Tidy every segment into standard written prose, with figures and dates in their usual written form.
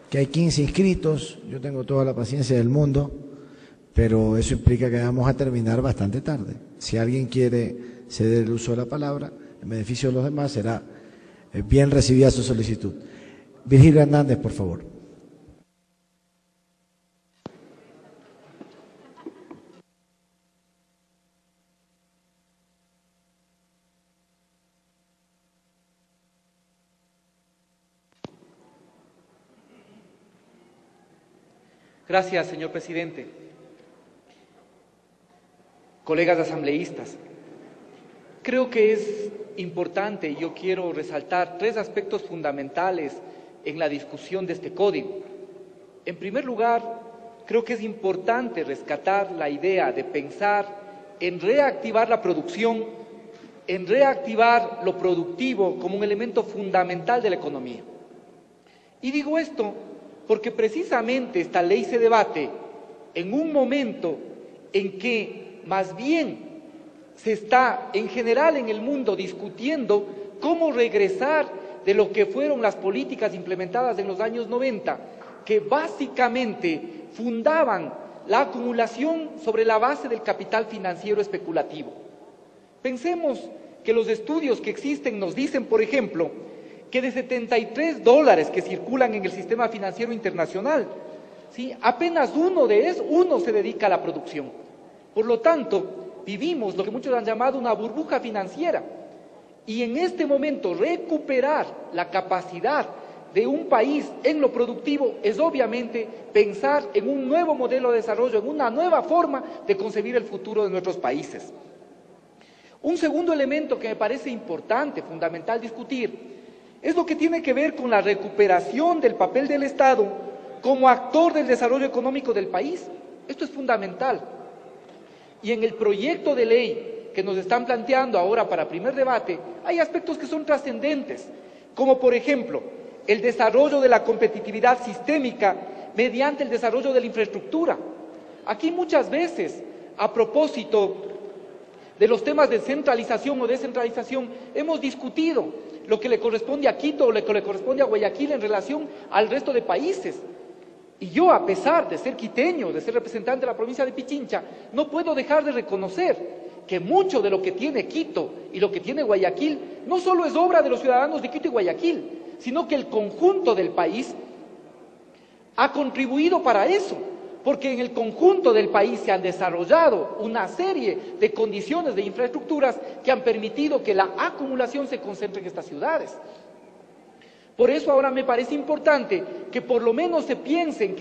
Que hay 15 inscritos, yo tengo toda la paciencia del mundo, pero eso implica que vamos a terminar bastante tarde. Si alguien quiere ceder el uso de la palabra, en beneficio de los demás, será bien recibida su solicitud. Virgilio Hernández, por favor. Gracias, señor presidente. Colegas asambleístas, creo que es importante y yo quiero resaltar tres aspectos fundamentales en la discusión de este código. En primer lugar, creo que es importante rescatar la idea de pensar en reactivar la producción, en reactivar lo productivo como un elemento fundamental de la economía. Y digo esto porque precisamente esta ley se debate en un momento en que más bien se está en general en el mundo discutiendo cómo regresar de lo que fueron las políticas implementadas en los años 90, que básicamente fundaban la acumulación sobre la base del capital financiero especulativo. Pensemos que los estudios que existen nos dicen, por ejemplo, que de $73 que circulan en el sistema financiero internacional, ¿sí?, apenas uno se dedica a la producción. Por lo tanto, vivimos lo que muchos han llamado una burbuja financiera. Y en este momento recuperar la capacidad de un país en lo productivo es obviamente pensar en un nuevo modelo de desarrollo, en una nueva forma de concebir el futuro de nuestros países. Un segundo elemento que me parece importante, fundamental discutir, es lo que tiene que ver con la recuperación del papel del Estado como actor del desarrollo económico del país. Esto es fundamental. Y en el proyecto de ley que nos están planteando ahora para primer debate, hay aspectos que son trascendentes, como por ejemplo, el desarrollo de la competitividad sistémica mediante el desarrollo de la infraestructura. Aquí muchas veces, a propósito de los temas de centralización o descentralización, hemos discutido lo que le corresponde a Quito o lo que le corresponde a Guayaquil en relación al resto de países. Y yo, a pesar de ser quiteño, de ser representante de la provincia de Pichincha, no puedo dejar de reconocer que mucho de lo que tiene Quito y lo que tiene Guayaquil no solo es obra de los ciudadanos de Quito y Guayaquil, sino que el conjunto del país ha contribuido para eso, porque en el conjunto del país se han desarrollado una serie de condiciones de infraestructuras que han permitido que la acumulación se concentre en estas ciudades. Por eso ahora me parece importante que por lo menos se piense en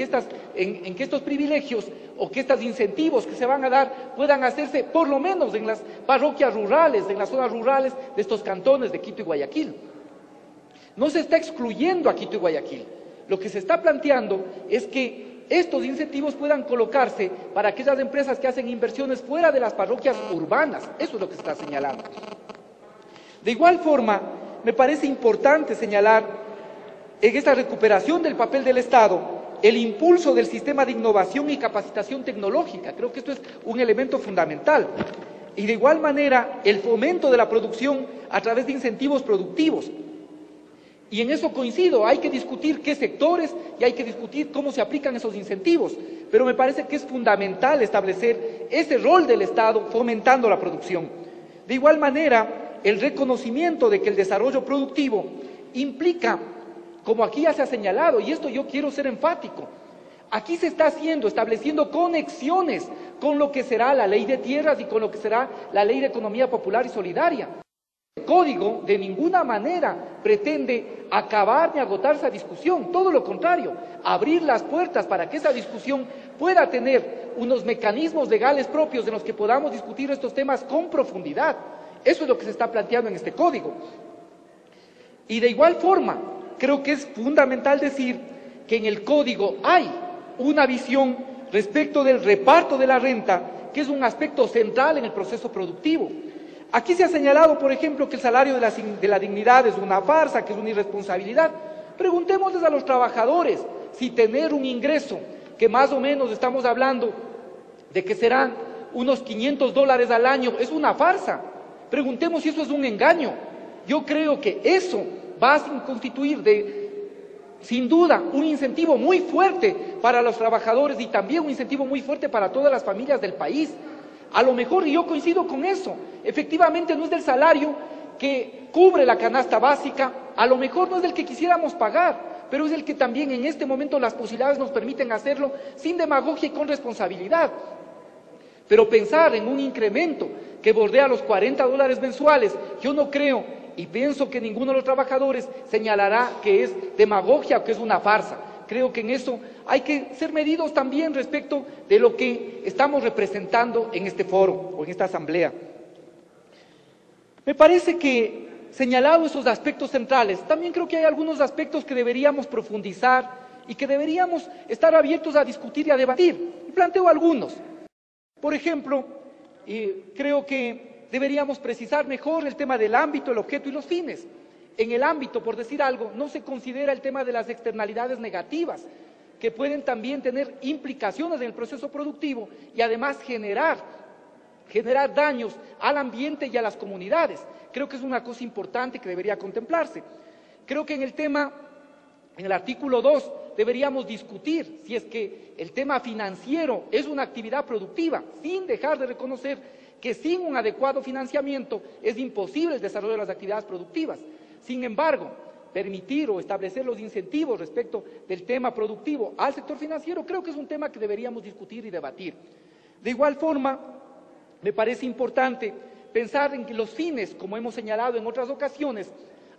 que estos privilegios o que estos incentivos que se van a dar puedan hacerse por lo menos en las parroquias rurales, en las zonas rurales de estos cantones de Quito y Guayaquil. No se está excluyendo a Quito y Guayaquil. Lo que se está planteando es que estos incentivos puedan colocarse para aquellas empresas que hacen inversiones fuera de las parroquias urbanas. Eso es lo que se está señalando. De igual forma, me parece importante señalar en esta recuperación del papel del Estado el impulso del sistema de innovación y capacitación tecnológica. Creo que esto es un elemento fundamental. Y de igual manera, el fomento de la producción a través de incentivos productivos. Y en eso coincido, hay que discutir qué sectores y hay que discutir cómo se aplican esos incentivos. Pero me parece que es fundamental establecer ese rol del Estado fomentando la producción. De igual manera, el reconocimiento de que el desarrollo productivo implica, como aquí ya se ha señalado, y esto yo quiero ser enfático, aquí se está estableciendo conexiones con lo que será la ley de tierras y con lo que será la ley de economía popular y solidaria. El código de ninguna manera pretende acabar ni agotar esa discusión, todo lo contrario, abrir las puertas para que esa discusión pueda tener unos mecanismos legales propios en los que podamos discutir estos temas con profundidad. Eso es lo que se está planteando en este código. Y de igual forma, creo que es fundamental decir que en el código hay una visión respecto del reparto de la renta, que es un aspecto central en el proceso productivo. Aquí se ha señalado, por ejemplo, que el salario de la dignidad es una farsa, que es una irresponsabilidad. Preguntémosles a los trabajadores si tener un ingreso, que más o menos estamos hablando de que serán unos $500 al año, es una farsa. Preguntemos si eso es un engaño. Yo creo que eso va a constituir sin duda, un incentivo muy fuerte para los trabajadores y también un incentivo muy fuerte para todas las familias del país. A lo mejor, y yo coincido con eso, efectivamente no es del salario que cubre la canasta básica, a lo mejor no es del que quisiéramos pagar, pero es el que también en este momento las posibilidades nos permiten hacerlo sin demagogia y con responsabilidad. Pero pensar en un incremento que bordea los $40 mensuales, yo no creo y pienso que ninguno de los trabajadores señalará que es demagogia o que es una farsa. Creo que en eso hay que ser medidos también respecto de lo que estamos representando en este foro o en esta asamblea. Me parece que, señalado esos aspectos centrales, también creo que hay algunos aspectos que deberíamos profundizar y que deberíamos estar abiertos a discutir y a debatir. Y planteo algunos. Por ejemplo, creo que deberíamos precisar mejor el tema del ámbito, el objeto y los fines. En el ámbito, por decir algo, no se considera el tema de las externalidades negativas, que pueden también tener implicaciones en el proceso productivo y además generar daños al ambiente y a las comunidades. Creo que es una cosa importante que debería contemplarse. Creo que en el artículo 2, deberíamos discutir si es que el tema financiero es una actividad productiva, sin dejar de reconocer que sin un adecuado financiamiento es imposible el desarrollo de las actividades productivas. Sin embargo, permitir o establecer los incentivos respecto del tema productivo al sector financiero, creo que es un tema que deberíamos discutir y debatir. De igual forma, me parece importante pensar en que los fines, como hemos señalado en otras ocasiones,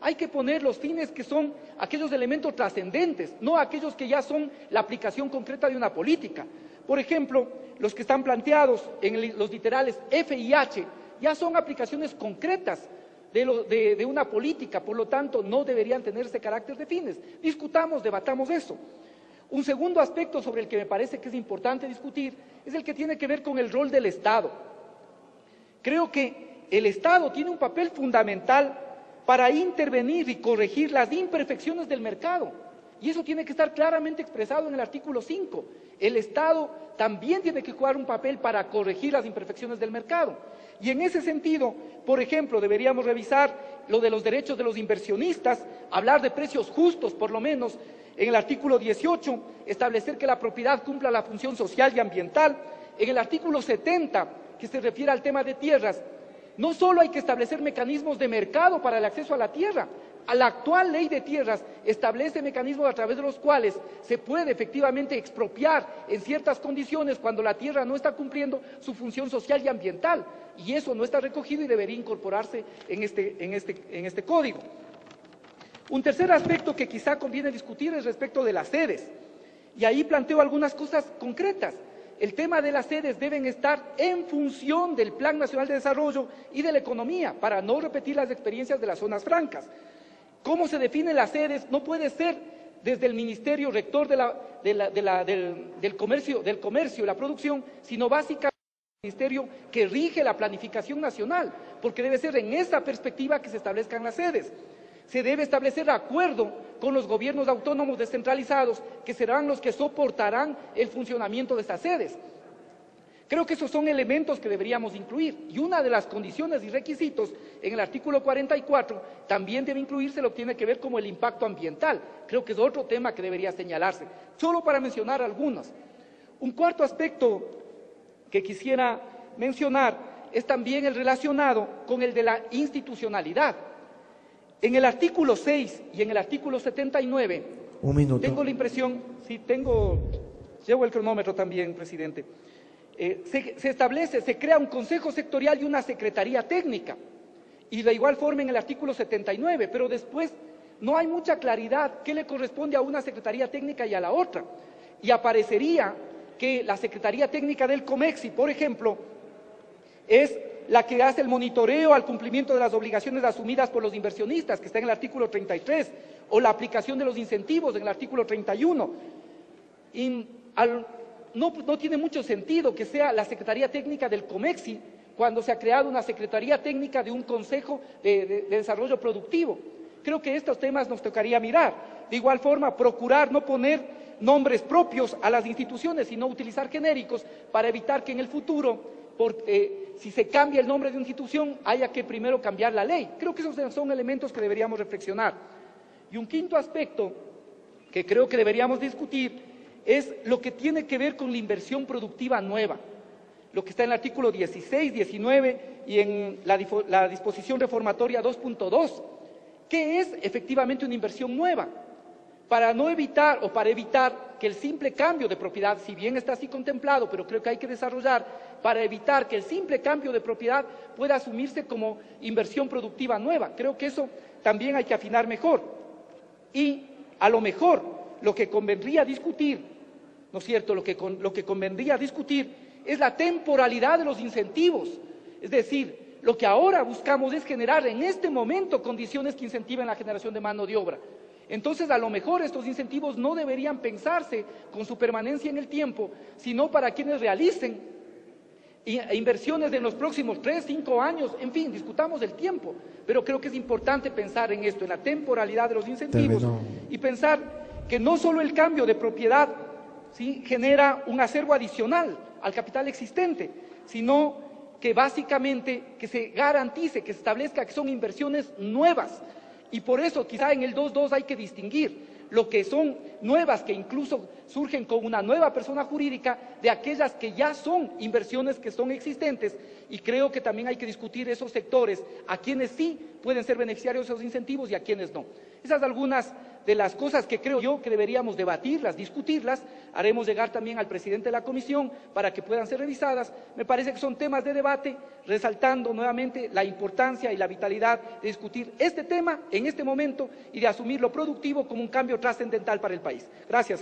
hay que poner los fines que son aquellos elementos trascendentes, no aquellos que ya son la aplicación concreta de una política. Por ejemplo, los que están planteados en los literales F y H ya son aplicaciones concretas de una política, por lo tanto no deberían tener ese carácter de fines. Discutamos, debatamos eso. Un segundo aspecto sobre el que me parece que es importante discutir es el que tiene que ver con el rol del Estado. Creo que el Estado tiene un papel fundamental para intervenir y corregir las imperfecciones del mercado. Y eso tiene que estar claramente expresado en el artículo 5. El Estado también tiene que jugar un papel para corregir las imperfecciones del mercado. Y en ese sentido, por ejemplo, deberíamos revisar lo de los derechos de los inversionistas, hablar de precios justos, por lo menos, en el artículo 18, establecer que la propiedad cumpla la función social y ambiental. En el artículo 70, que se refiere al tema de tierras, no solo hay que establecer mecanismos de mercado para el acceso a la tierra. La actual ley de tierras establece mecanismos a través de los cuales se puede efectivamente expropiar en ciertas condiciones cuando la tierra no está cumpliendo su función social y ambiental. Y eso no está recogido y debería incorporarse en este código. Un tercer aspecto que quizá conviene discutir es respecto de las sedes. Y ahí planteo algunas cosas concretas. El tema de las sedes deben estar en función del Plan Nacional de Desarrollo y de la economía, para no repetir las experiencias de las zonas francas. ¿Cómo se definen las sedes? No puede ser desde el Ministerio Rector del Comercio y la Producción, sino básicamente el Ministerio que rige la planificación nacional, porque debe ser en esa perspectiva que se establezcan las sedes. Se debe establecer acuerdo con los gobiernos autónomos descentralizados, que serán los que soportarán el funcionamiento de estas sedes. Creo que esos son elementos que deberíamos incluir. Y una de las condiciones y requisitos en el artículo 44 también debe incluirse lo que tiene que ver con el impacto ambiental. Creo que es otro tema que debería señalarse, solo para mencionar algunos. Un cuarto aspecto que quisiera mencionar es también el relacionado con el de la institucionalidad. En el artículo 6 y en el artículo 79, tengo la impresión, llevo el cronómetro también, presidente, se crea un consejo sectorial y una secretaría técnica, y de igual forma en el artículo 79, pero después no hay mucha claridad qué le corresponde a una secretaría técnica y a la otra, y aparecería que la secretaría técnica del COMEXI, por ejemplo, es la que hace el monitoreo al cumplimiento de las obligaciones asumidas por los inversionistas, que está en el artículo 33, o la aplicación de los incentivos en el artículo 31. No tiene mucho sentido que sea la Secretaría Técnica del COMEXI cuando se ha creado una Secretaría Técnica de un Consejo de Desarrollo Productivo. Creo que estos temas nos tocaría mirar. De igual forma, procurar no poner nombres propios a las instituciones, sino utilizar genéricos para evitar que en el futuro, si se cambia el nombre de una institución, haya que primero cambiar la ley. Creo que esos son elementos que deberíamos reflexionar. Y un quinto aspecto que creo que deberíamos discutir es lo que tiene que ver con la inversión productiva nueva, lo que está en el artículo 16, 19 y en la disposición reformatoria 2.2. ¿Qué es efectivamente una inversión nueva? Para evitar que el simple cambio de propiedad, si bien está así contemplado, pero creo que hay que desarrollar, para evitar que el simple cambio de propiedad pueda asumirse como inversión productiva nueva. Creo que eso también hay que afinar mejor. Y a lo mejor lo que convendría discutir, ¿no es cierto?, lo que convendría discutir es la temporalidad de los incentivos. Es decir, lo que ahora buscamos es generar en este momento condiciones que incentiven la generación de mano de obra. Entonces, a lo mejor estos incentivos no deberían pensarse con su permanencia en el tiempo, sino para quienes realicen inversiones en los próximos 3, 5 años, en fin, discutamos el tiempo, pero creo que es importante pensar en esto, en la temporalidad de los incentivos y pensar que no solo el cambio de propiedad, ¿sí?, genera un acervo adicional al capital existente, sino que básicamente que se garantice, que se establezca que son inversiones nuevas. Y por eso quizá en el 2.2 hay que distinguir lo que son nuevas, que incluso surgen con una nueva persona jurídica, de aquellas que ya son inversiones que son existentes, y creo que también hay que discutir esos sectores, a quienes sí pueden ser beneficiarios de esos incentivos y a quienes no. Esas algunas de las cosas que creo yo que deberíamos debatirlas, discutirlas. Haremos llegar también al presidente de la comisión para que puedan ser revisadas. Me parece que son temas de debate, resaltando nuevamente la importancia y la vitalidad de discutir este tema en este momento y de asumir lo productivo como un cambio trascendental para el país. Gracias.